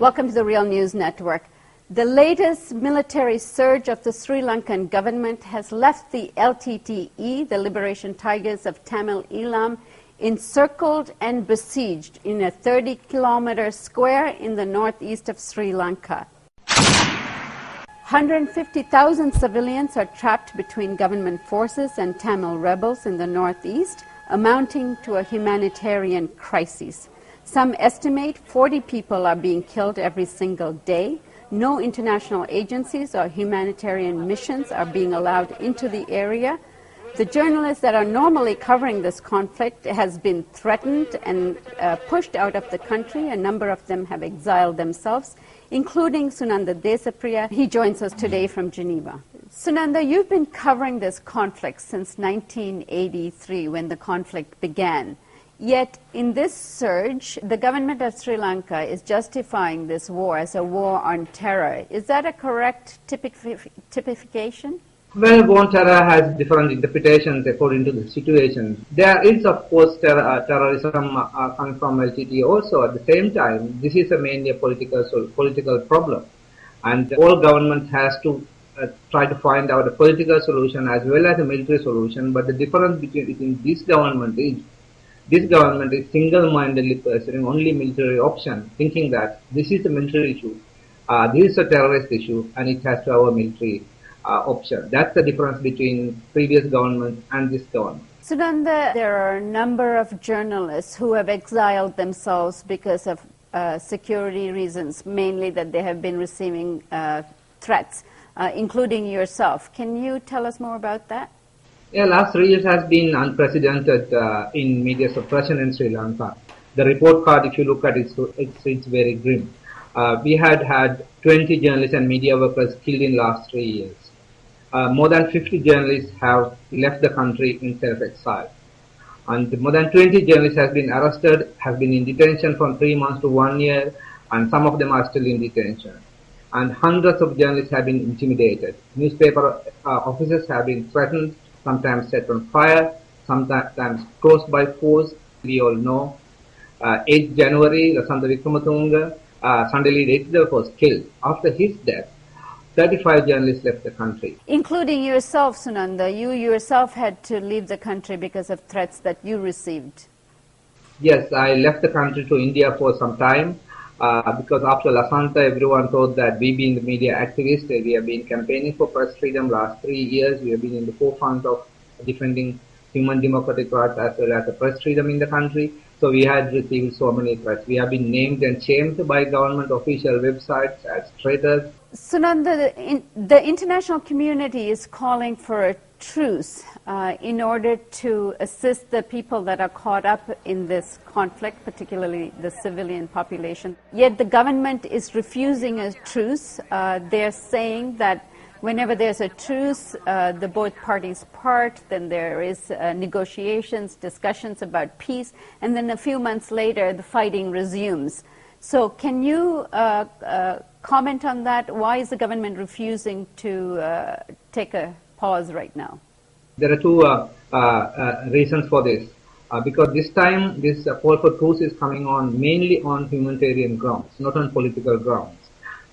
Welcome to the Real News Network. The latest military surge of the Sri Lankan government has left the LTTE, the Liberation Tigers of Tamil Eelam, encircled and besieged in a 30-kilometer square in the northeast of Sri Lanka. 150,000 civilians are trapped between government forces and Tamil rebels in the northeast, amounting to a humanitarian crisis. Some estimate 40 people are being killed every single day. No international agencies or humanitarian missions are being allowed into the area. The journalists that are normally covering this conflict has been threatened and pushed out of the country. A number of them have exiled themselves, including Sunanda Deshapriya. He joins us today from Geneva. Sunanda, you've been covering this conflict since 1983 when the conflict began. Yet, in this surge, the government of Sri Lanka is justifying this war as a war on terror. Is that a correct typification? Well, war on terror has different interpretations according to the situation. There is, of course, terrorism coming from LTTE also. At the same time, this is mainly a political problem. And all governments has to try to find out a political solution as well as a military solution. But the difference between this government is single-mindedly pursuing only military option, thinking that this is a military issue, this is a terrorist issue, and it has to have a military option. That's the difference between previous governments and this government. Sunanda, there are a number of journalists who have exiled themselves because of security reasons, mainly that they have been receiving threats, including yourself. Can you tell us more about that? Yeah, last 3 years has been unprecedented in media suppression in Sri Lanka. The report card, if you look at it, it's very grim. We had 20 journalists and media workers killed in last 3 years. More than 50 journalists have left the country in self-exile. And more than 20 journalists have been arrested, have been in detention from 3 months to 1 year, and some of them are still in detention. And hundreds of journalists have been intimidated. Newspaper offices have been threatened, sometimes set on fire, sometimes closed by force. We all know 8th January, Lasantha Wickramatunge, Sunday Deshapriya was killed. After his death, 35 journalists left the country. Including yourself, Sunanda. You yourself had to leave the country because of threats that you received. Yes, I left the country to India for some time because after Lasantha, everyone thought that we being the media activists, we have been campaigning for press freedom last 3 years. We have been in the forefront of defending human democratic rights as well as the press freedom in the country. So we had received so many threats. We have been named and shamed by government official websites as traitors. Sunanda, the international community is calling for a truce in order to assist the people that are caught up in this conflict, particularly the civilian population. Yet the government is refusing a truce. They're saying that whenever there's a truce, the both parties part, then there is negotiations, discussions about peace, and then a few months later the fighting resumes. So can you comment on that? Why is the government refusing to take a pause right now? There are two reasons for this. Because this time, this call for truce is coming on mainly on humanitarian grounds, not on political grounds.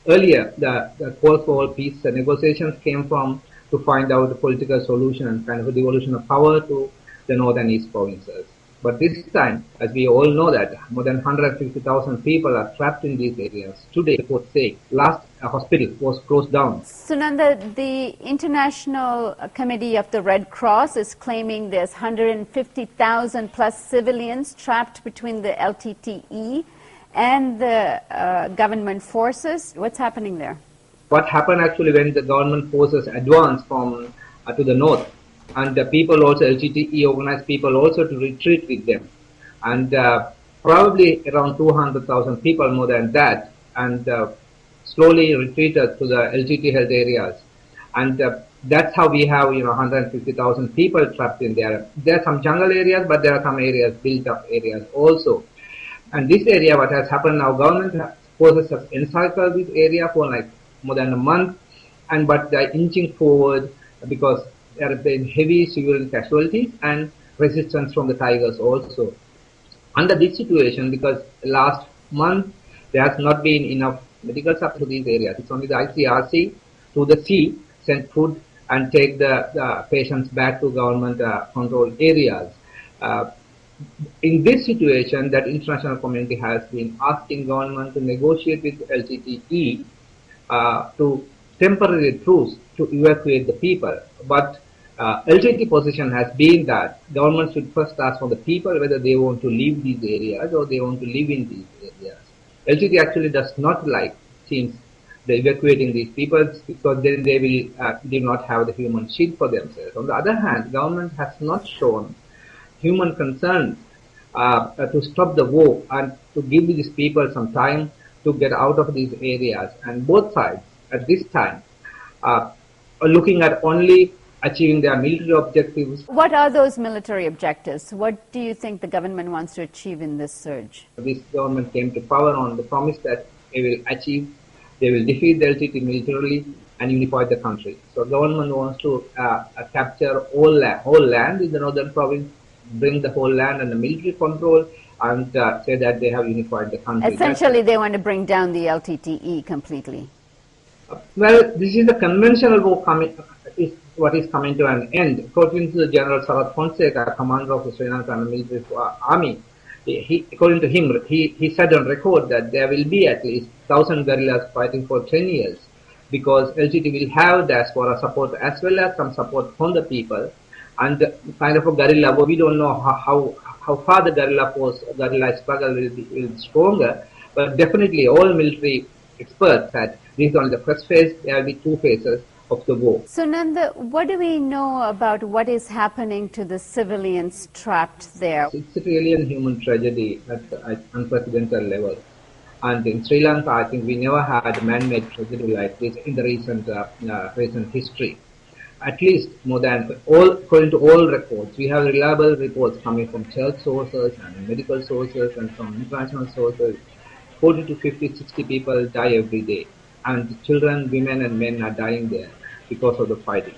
Earlier, the call for peace negotiations came from to find out a political solution and kind of a devolution of power to the north and east provinces. But this time, as we all know that more than 150,000 people are trapped in these areas. Today, reports say, last hospital was closed down. Sunanda, the International Committee of the Red Cross is claiming there's 150,000 plus civilians trapped between the LTTE and the government forces. What's happening there? What happened actually when the government forces advanced from to the north, and the people also, LTTE organized people also to retreat with them. And probably around 200,000 people, more than that, and slowly retreated to the LTTE held areas. And that's how we have 150,000 people trapped in there. There are some jungle areas, but there are some areas, built up areas also. And this area, what has happened now, government forces have encircled this area for like more than a month, but they're inching forward because there have been heavy civilian casualties and resistance from the tigers also. Under this situation, because last month There has not been enough medical supply to these areas. It's only the ICRC to the sea send food and take the patients back to government controlled areas. In this situation, that international community has been asking government to negotiate with LTTE to temporary truce to evacuate the people. But LTTE position has been that government should first ask from the people whether they want to leave these areas or they want to live in these areas. LTTE actually does not like, seems, the evacuating these people because then they will not have the human shield for themselves. On the other hand, government has not shown human concern to stop the war and to give these people some time to get out of these areas. And both sides at this time are looking at only achieving their military objectives. What are those military objectives? What do you think the government wants to achieve in this surge? This government came to power on the promise that they will defeat the LTT militarily and unify the country. So government wants to capture whole land in the northern province, bring the whole land under military control, and say that they have unified the country. Essentially, they want to bring down the LTTE completely. Well, this is a conventional war is what is coming to an end. According to the General Sarath Fonseca, commander of the Sri Lankan military army, according to him, he said on record that there will be at least 1,000 guerrillas fighting for 10 years because LTT will have diaspora support as well as some support from the people. And kind of a guerrilla war, we don't know how far the guerrilla struggle will be stronger, but definitely all military experts said this is only the first phase, there will be 2 phases of the war. Sunanda, what do we know about what is happening to the civilians trapped there? It's really a human tragedy at unprecedented level. And in Sri Lanka, I think we never had a man-made tragedy like this in the recent history. At least more than according to all reports, we have reliable reports coming from church sources and medical sources and from international sources. 40 to 50, 60 people die every day. And children, women and men are dying there because of the fighting.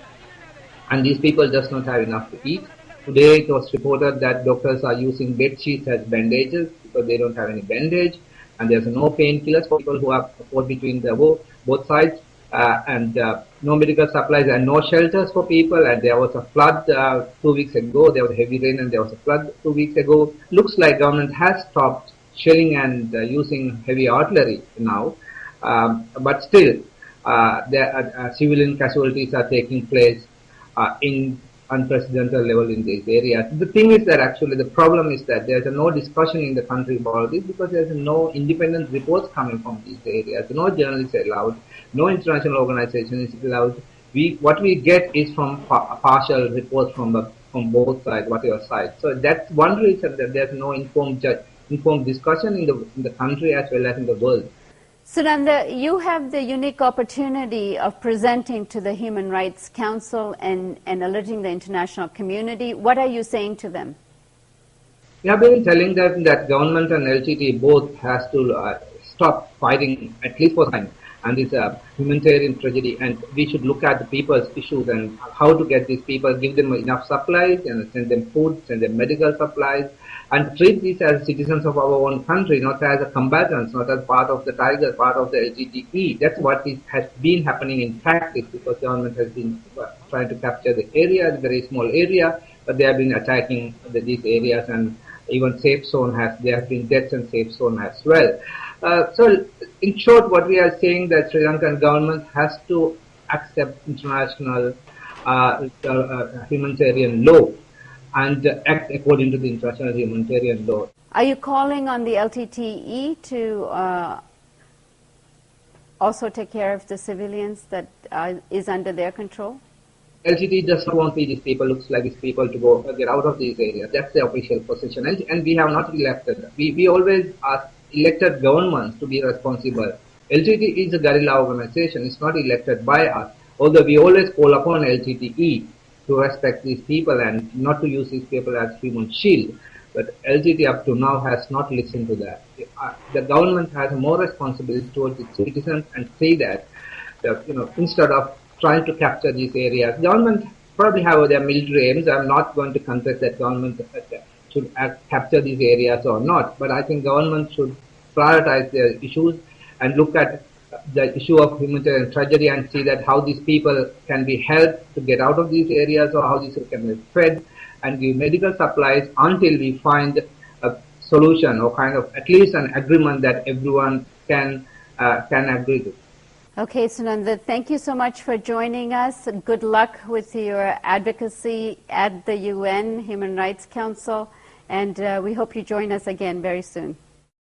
And these people just not have enough to eat. Today it was reported that doctors are using bed sheets as bandages because they don't have any bandage. And there's no painkillers for people who are caught between the war, both sides. And no medical supplies and no shelters for people. And there was a flood 2 weeks ago. There was heavy rain and there was a flood 2 weeks ago. Looks like government has stopped shelling and using heavy artillery now. But still, civilian casualties are taking place in unprecedented level in these areas. The thing is that actually the problem is that there's no discussion in the country about this because there's no independent reports coming from these areas. No journalists are allowed. No international organization is allowed. What we get is from partial reports from both sides, whatever side. So that's one reason that there's no informed discussion in the country as well as in the world. Sunanda, you have the unique opportunity of presenting to the Human Rights Council and alerting the international community. What are you saying to them? We have been telling them that government and LTT both has to stop fighting at least for time. And it's a humanitarian tragedy, and we should look at the people's issues and how to get these people, give them enough supplies, and send them food, send them medical supplies, and treat these as citizens of our own country, not as a combatants, not as part of the tiger, part of the LTTE. That's what has been happening in practice because government has been trying to capture the area, a very small area, but they have been attacking these areas, and even there have been deaths in safe zone as well. So, in short, what we are saying that Sri Lankan government has to accept international humanitarian law and act according to the international humanitarian law. Are you calling on the LTTE to also take care of the civilians that is under their control? LTTE does not want these people, looks like these people to get out of these areas. That's the official position. And we have not elected. We always ask elected governments to be responsible. LTTE is a guerrilla organization. It's not elected by us. Although we always call upon LTTE to respect these people and not to use these people as human shield. But LTTE up to now has not listened to that. The government has more responsibility towards its citizens and say that instead of trying to capture these areas, government probably have their military aims. I'm not going to contest that government should capture these areas or not, but I think government should prioritize their issues and look at the issue of humanitarian tragedy and see that how these people can be helped to get out of these areas, or how these people can be fed and give medical supplies until we find a solution, or kind of at least an agreement that everyone can agree to. Okay, Sunanda, thank you so much for joining us. Good luck with your advocacy at the UN Human Rights Council, and we hope you join us again very soon.